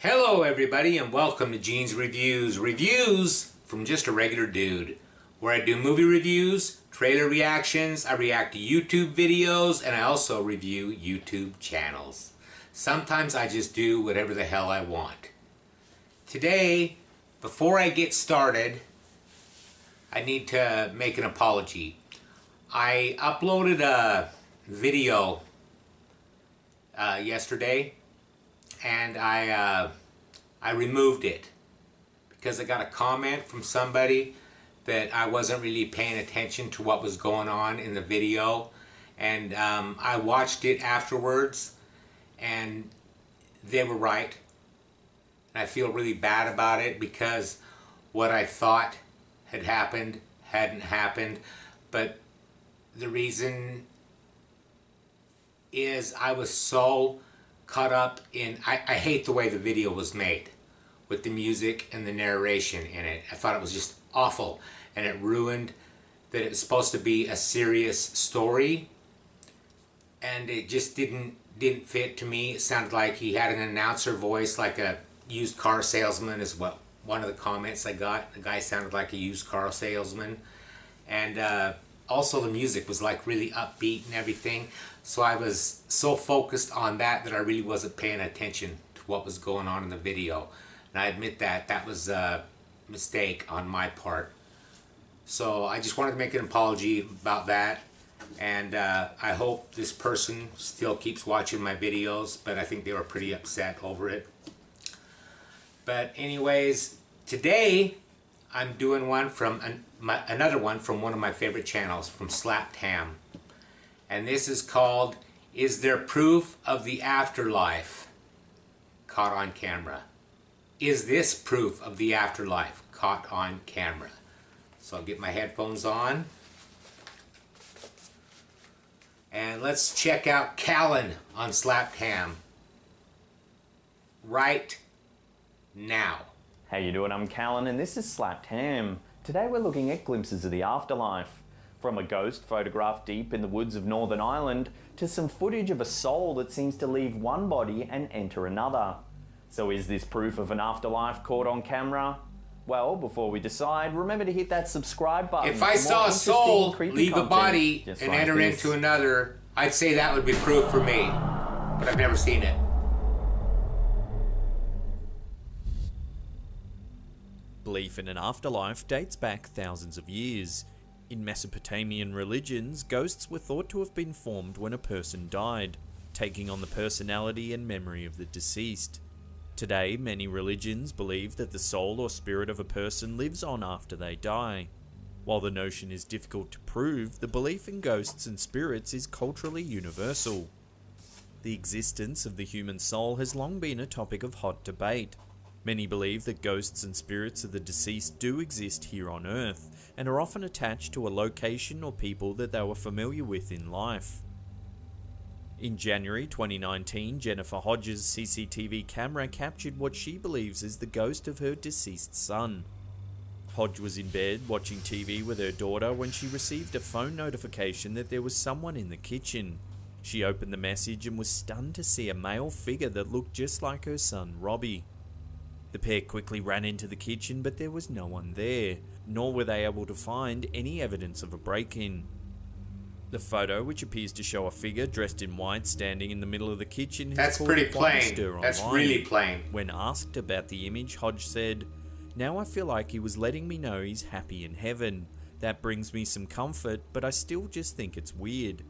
Hello everybody and welcome to Gene's Reviews. Reviews from just a regular dude, where I do movie reviews, trailer reactions, I react to YouTube videos, and I also review YouTube channels. Sometimes I just do whatever the hell I want. Today, before I get started, I need to make an apology. I uploaded a video yesterday, and I removed it because I got a comment from somebody that I wasn't really paying attention to what was going on in the video, and I watched it afterwards and they were right, and I feel really bad about it because what I thought had happened hadn't happened. But the reason is I was so caught up in, I hate the way the video was made with the music and the narration in it. I thought it was just awful, and it ruined that it was supposed to be a serious story, and it just didn't fit to me. It sounded like he had an announcer voice, like a used car salesman is what one of the comments I got. The guy sounded like a used car salesman, and also the music was like really upbeat and everything. So I was so focused on that I really wasn't paying attention to what was going on in the video. And I admit that that was a mistake on my part. So I just wanted to make an apology about that. And I hope this person still keeps watching my videos, but I think they were pretty upset over it. But anyways, today I'm doing one from another one from one of my favorite channels, from SlappedHam. And this is called, Is There Proof of the Afterlife Caught on Camera? Is this proof of the afterlife caught on camera? So I'll get my headphones on. And let's check out Callan on SlappedHam right now. How you doing? I'm Callan and this is SlappedHam. Today we're looking at glimpses of the afterlife. From a ghost photographed deep in the woods of Northern Ireland to some footage of a soul that seems to leave one body and enter another. So is this proof of an afterlife caught on camera? Well, before we decide, remember to hit that subscribe button. If I saw a soul leave a body and enter into another, I'd say that would be proof for me. But I've never seen it. Belief in an afterlife dates back thousands of years. In Mesopotamian religions, ghosts were thought to have been formed when a person died, taking on the personality and memory of the deceased. Today, many religions believe that the soul or spirit of a person lives on after they die. While the notion is difficult to prove, the belief in ghosts and spirits is culturally universal. The existence of the human soul has long been a topic of hot debate. Many believe that ghosts and spirits of the deceased do exist here on Earth, and are often attached to a location or people that they were familiar with in life. In January 2019, Jennifer Hodges' CCTV camera captured what she believes is the ghost of her deceased son. Hodge was in bed watching TV with her daughter when she received a phone notification that there was someone in the kitchen. She opened the message and was stunned to see a male figure that looked just like her son Robbie. The pair quickly ran into the kitchen, but there was no one there, nor were they able to find any evidence of a break-in. The photo, which appears to show a figure dressed in white standing in the middle of the kitchen, that's pretty plain. That's really plain. When asked about the image, Hodge said, "Now I feel like he was letting me know he's happy in heaven. That brings me some comfort, but I still just think it's weird."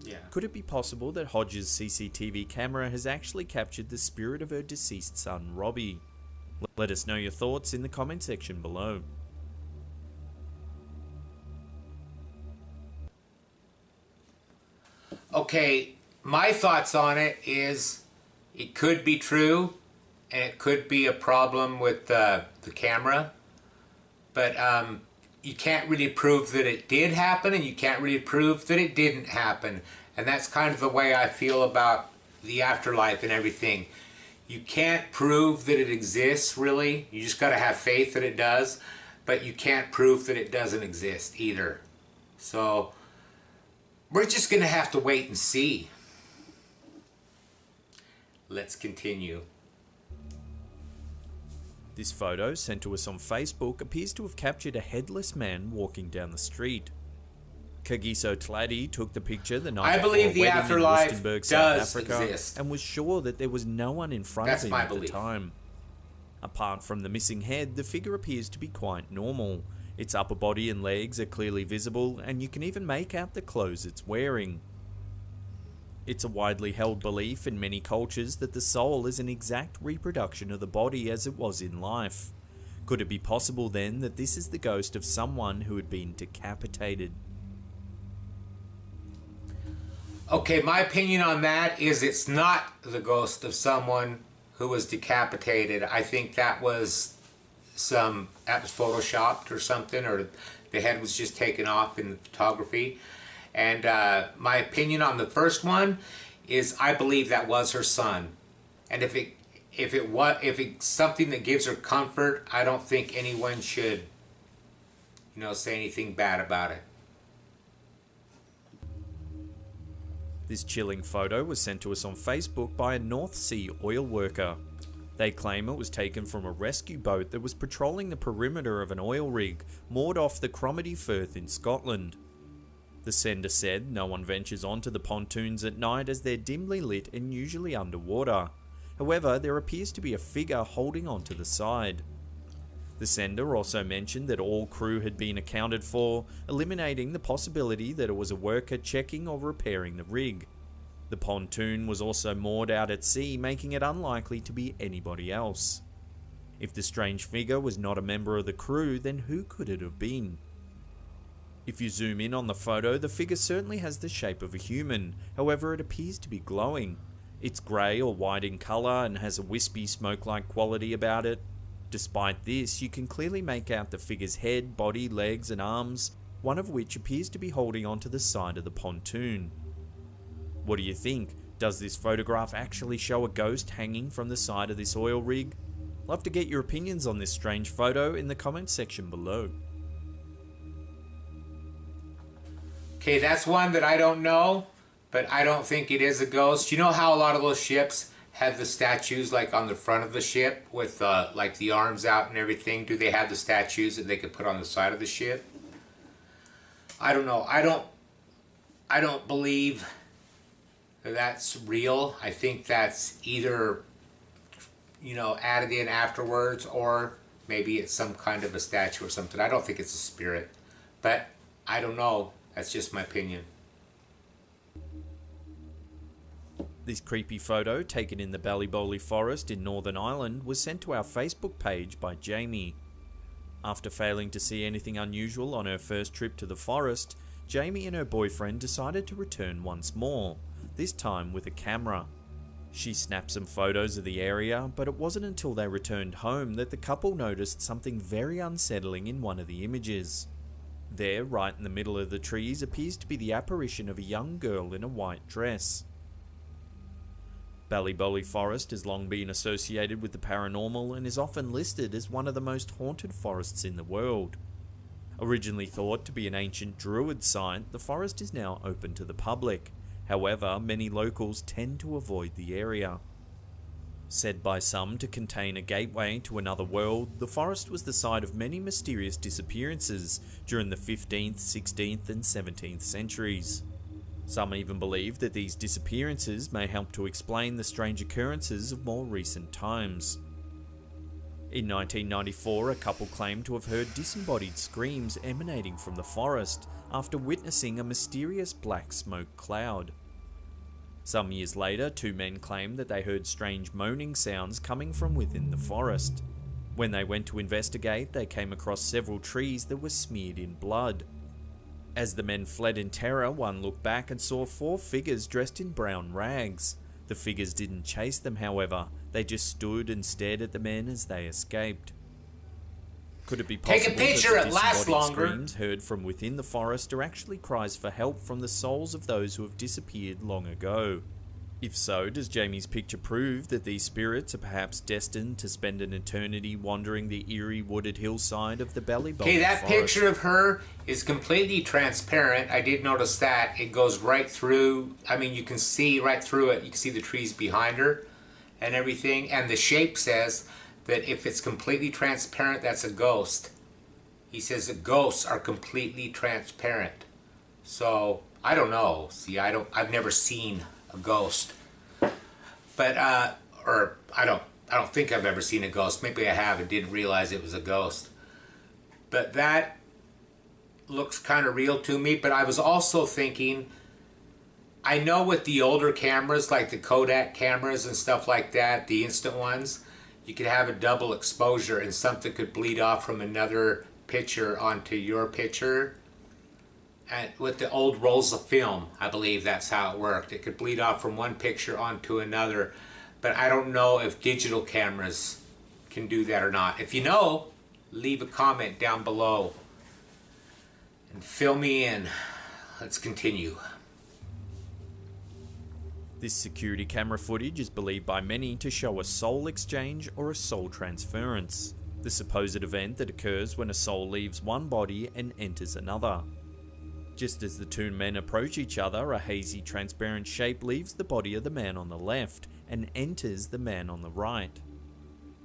Yeah. Could it be possible that Hodges' CCTV camera has actually captured the spirit of her deceased son, Robbie? Let us know your thoughts in the comment section below. Okay, my thoughts on it is it could be true, and it could be a problem with the camera, but you can't really prove that it did happen, and you can't really prove that it didn't happen. And that's kind of the way I feel about the afterlife and everything. You can't prove that it exists, really. You just got to have faith that it does, but you can't prove that it doesn't exist either. So we're just going to have to wait and see. Let's continue. This photo, sent to us on Facebook, appears to have captured a headless man walking down the street. Kagiso Tladi took the picture the night before a wedding in Rustenburg, South Africa, and was sure that there was no one in front of him at the time. Apart from the missing head, the figure appears to be quite normal. Its upper body and legs are clearly visible, and you can even make out the clothes it's wearing. It's a widely held belief in many cultures that the soul is an exact reproduction of the body as it was in life. Could it be possible then that this is the ghost of someone who had been decapitated? Okay, my opinion on that is it's not the ghost of someone who was decapitated. I think that was photoshopped or something, or the head was just taken off in the photography. And my opinion on the first one is I believe that was her son. And if it's something that gives her comfort, I don't think anyone should, say anything bad about it. This chilling photo was sent to us on Facebook by a North Sea oil worker. They claim it was taken from a rescue boat that was patrolling the perimeter of an oil rig moored off the Cromarty Firth in Scotland. The sender said no one ventures onto the pontoons at night as they're dimly lit and usually underwater. However, there appears to be a figure holding onto the side. The sender also mentioned that all crew had been accounted for, eliminating the possibility that it was a worker checking or repairing the rig. The pontoon was also moored out at sea, making it unlikely to be anybody else. If the strange figure was not a member of the crew, then who could it have been? If you zoom in on the photo, the figure certainly has the shape of a human, however it appears to be glowing. It's grey or white in colour and has a wispy smoke-like quality about it. Despite this, you can clearly make out the figure's head, body, legs and arms, one of which appears to be holding onto the side of the pontoon. What do you think? Does this photograph actually show a ghost hanging from the side of this oil rig? Love to get your opinions on this strange photo in the comments section below. Okay, that's one that I don't know, but I don't think it is a ghost. You know how a lot of those ships have the statues like on the front of the ship with like the arms out and everything? Do they have the statues that they could put on the side of the ship? I don't know. I don't believe that that's real. I think that's either, added in afterwards, or maybe it's some kind of a statue or something. I don't think it's a spirit, but I don't know. That's just my opinion. This creepy photo, taken in the Balibahli forest in Northern Ireland, was sent to our Facebook page by Jamie. After failing to see anything unusual on her first trip to the forest, Jamie and her boyfriend decided to return once more, this time with a camera. She snapped some photos of the area, but it wasn't until they returned home that the couple noticed something very unsettling in one of the images. There, right in the middle of the trees, appears to be the apparition of a young girl in a white dress. Balibahli Forest has long been associated with the paranormal and is often listed as one of the most haunted forests in the world. Originally thought to be an ancient druid site, the forest is now open to the public. However, many locals tend to avoid the area. Said by some to contain a gateway to another world, the forest was the site of many mysterious disappearances during the 15th, 16th and 17th centuries. Some even believe that these disappearances may help to explain the strange occurrences of more recent times. In 1994, a couple claimed to have heard disembodied screams emanating from the forest after witnessing a mysterious black smoke cloud. Some years later, two men claimed that they heard strange moaning sounds coming from within the forest. When they went to investigate, they came across several trees that were smeared in blood. As the men fled in terror, one looked back and saw 4 figures dressed in brown rags. The figures didn't chase them, however. They just stood and stared at the men as they escaped. Could it be possible Take a picture, that the it lasts disembodied longer. screams heard from within the forest are actually cries for help from the souls of those who have disappeared long ago? If so, does Jamie's picture prove that these spirits are perhaps destined to spend an eternity wandering the eerie wooded hillside of the Balibahli Okay, that forest? picture of her is completely transparent. I did notice that. It goes right through, you can see right through it. You can see the trees behind her and everything. And the shape says that if it's completely transparent, that's a ghost. He says that ghosts are completely transparent. So I don't know. See, I've never seen a ghost, but or I don't think I've ever seen a ghost. Maybe I have and didn't realize it was a ghost. But that looks kind of real to me. But I was also thinking, I know with the older cameras, like the Kodak cameras and stuff like that, the instant ones, you could have a double exposure and something could bleed off from another picture onto your picture. And with the old rolls of film, I believe that's how it worked. It could bleed off from one picture onto another. But I don't know if digital cameras can do that or not. If you know, leave a comment down below and fill me in. Let's continue. This security camera footage is believed by many to show a soul exchange or a soul transference, the supposed event that occurs when a soul leaves one body and enters another. Just as the two men approach each other, a hazy transparent shape leaves the body of the man on the left and enters the man on the right.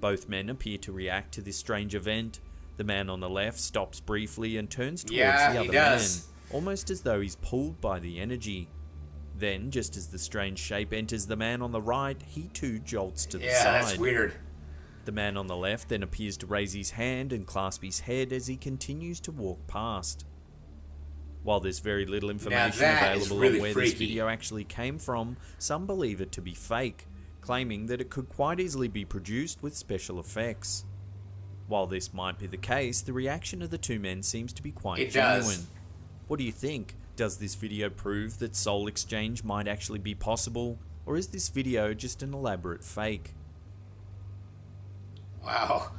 Both men appear to react to this strange event. The man on the left stops briefly and turns towards the other man, almost as though he's pulled by the energy. Then, just as the strange shape enters the man on the right, he too jolts to the side. Yeah, that's weird. The man on the left then appears to raise his hand and clasp his head as he continues to walk past. While there's very little information available on where this video actually came from, some believe it to be fake, claiming that it could quite easily be produced with special effects. While this might be the case, the reaction of the two men seems to be quite genuine. What do you think? Does this video prove that soul exchange might actually be possible, or is this video just an elaborate fake? Wow.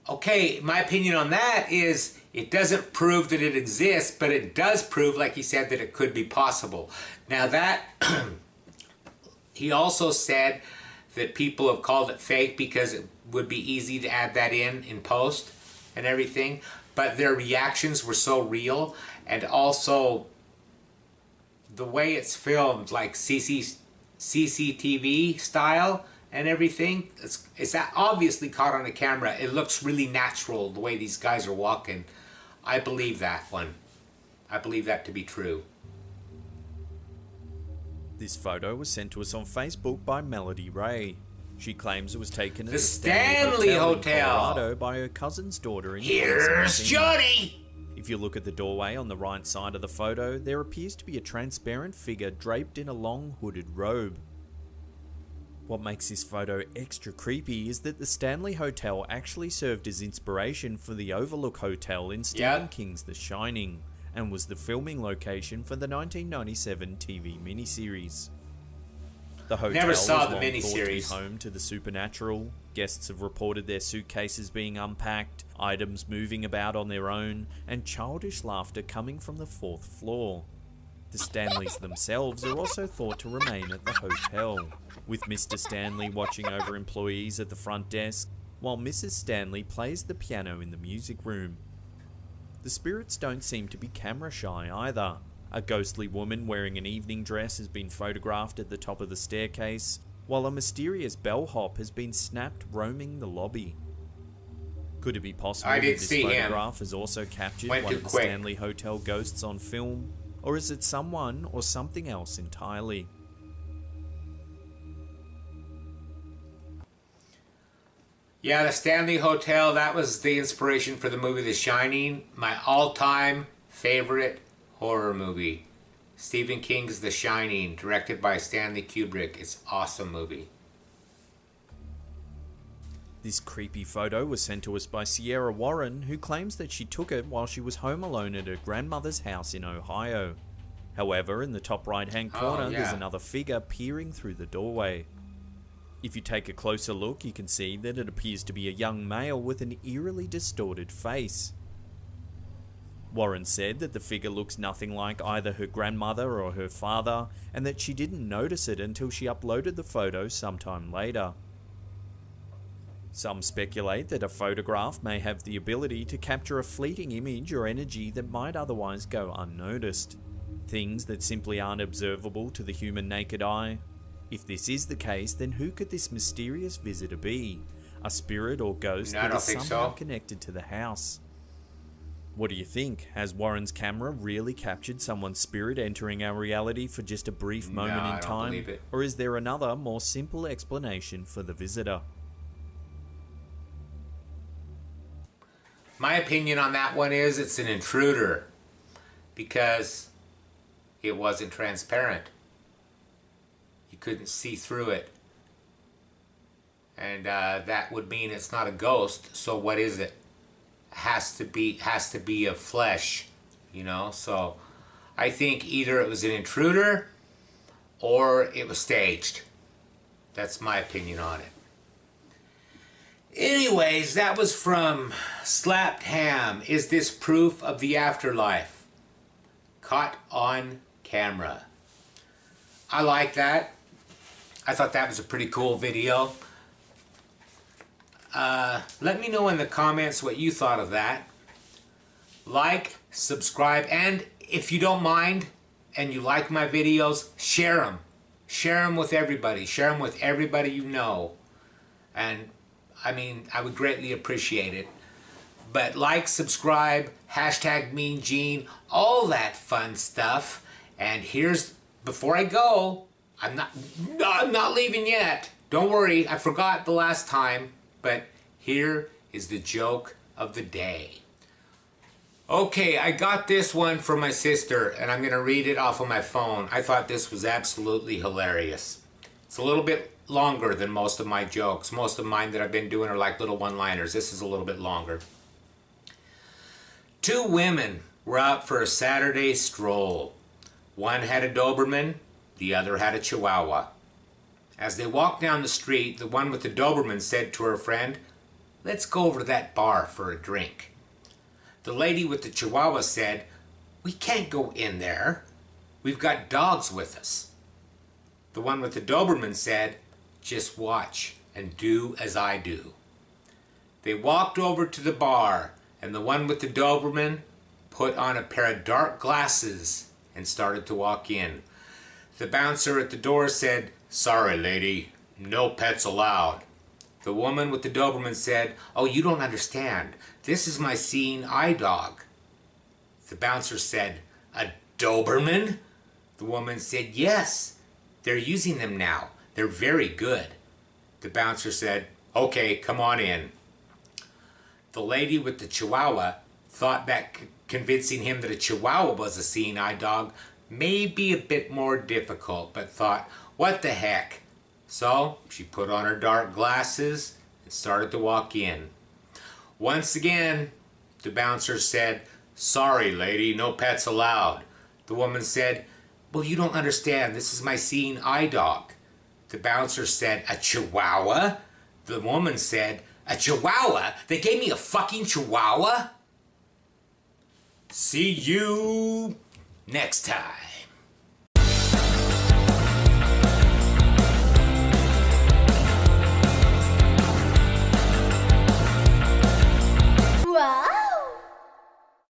Okay, my opinion on that is it doesn't prove that it exists, but it does prove, like he said, that it could be possible. Now that, he also said that people have called it fake because it would be easy to add that in post and everything, but their reactions were so real, and also the way it's filmed, like CCTV style and everything, it's obviously caught on a camera. It looks really natural the way these guys are walking. I believe that one. I believe that to be true. This photo was sent to us on Facebook by Melody Ray. She claims it was taken at the Stanley Hotel in Colorado by her cousin's daughter in Here's Johnny! If you look at the doorway on the right side of the photo, there appears to be a transparent figure draped in a long hooded robe. What makes this photo extra creepy is that the Stanley Hotel actually served as inspiration for the Overlook Hotel in Stephen King's The Shining, and was the filming location for the 1997 TV miniseries. The hotel Never saw the thought to be miniseries. home to the supernatural. Guests have reported their suitcases being unpacked, items moving about on their own, and childish laughter coming from the 4th floor. The Stanleys themselves are also thought to remain at the hotel, with Mr. Stanley watching over employees at the front desk, while Mrs. Stanley plays the piano in the music room. The spirits don't seem to be camera shy either. A ghostly woman wearing an evening dress has been photographed at the top of the staircase, while a mysterious bellhop has been snapped roaming the lobby. Could it be possible that this photograph has also captured one of the Stanley Hotel ghosts on film? Or is it someone or something else entirely? Yeah, the Stanley Hotel, that was the inspiration for the movie The Shining, my all-time favorite horror movie. Stephen King's The Shining, directed by Stanley Kubrick. It's an awesome movie. This creepy photo was sent to us by Sierra Warren, who claims that she took it while she was home alone at her grandmother's house in Ohio. However, in the top right-hand corner, there's another figure peering through the doorway. If you take a closer look, you can see that it appears to be a young male with an eerily distorted face. Warren said that the figure looks nothing like either her grandmother or her father, and that she didn't notice it until she uploaded the photo sometime later. Some speculate that a photograph may have the ability to capture a fleeting image or energy that might otherwise go unnoticed. Things that simply aren't observable to the human naked eye. If this is the case, then who could this mysterious visitor be? a spirit or ghost No, I that don't is think somehow so. connected to the house. What do you think? Has Warren's camera really captured someone's spirit entering our reality for just a brief moment No, in I don't time? believe it. Or is there another, more simple explanation for the visitor? My opinion on that one is it's an intruder because it wasn't transparent. You couldn't see through it. And that would mean it's not a ghost. So what is it? Has to be of flesh, you know. So I think either it was an intruder or it was staged. That's my opinion on it. Anyways, that was from SlappedHam. Is this proof of the afterlife? Caught on camera. I like that. I thought that was a pretty cool video. Let me know in the comments what you thought of that. Like, subscribe, and if you don't mind and you like my videos, share them. Share them with everybody. Share them with everybody you know. And I mean, I would greatly appreciate it. But like, subscribe, hashtag Mean Gene, all that fun stuff. And here's, before I go, I'm not leaving yet. Don't worry, I forgot the last time. But here is the joke of the day. Okay, I got this one from my sister, and I'm going to read it off of my phone. I thought this was absolutely hilarious. It's a little bit longer than most of my jokes. Most of mine that I've been doing are like little one-liners. This is a little bit longer. Two women were out for a Saturday stroll. One had a Doberman, the other had a Chihuahua. As they walked down the street, the one with the Doberman said to her friend, "Let's go over to that bar for a drink." The lady with the Chihuahua said, "We can't go in there. We've got dogs with us." The one with the Doberman said, "Just watch and do as I do." They walked over to the bar, and the one with the Doberman put on a pair of dark glasses and started to walk in. The bouncer at the door said, "Sorry, lady, no pets allowed." The woman with the Doberman said, "Oh, you don't understand. This is my seeing eye dog." The bouncer said, "A Doberman?" The woman said, "Yes, they're using them now. They're very good." The bouncer said, "Okay, come on in." The lady with the Chihuahua thought that convincing him that a Chihuahua was a seeing eye dog may be a bit more difficult, but thought, what the heck? So she put on her dark glasses and started to walk in. Once again, the bouncer said, "Sorry, lady, no pets allowed." The woman said, "Well, you don't understand. This is my seeing eye dog." The bouncer said, "A Chihuahua?" The woman said, "A Chihuahua? They gave me a fucking Chihuahua?" See you next time. What?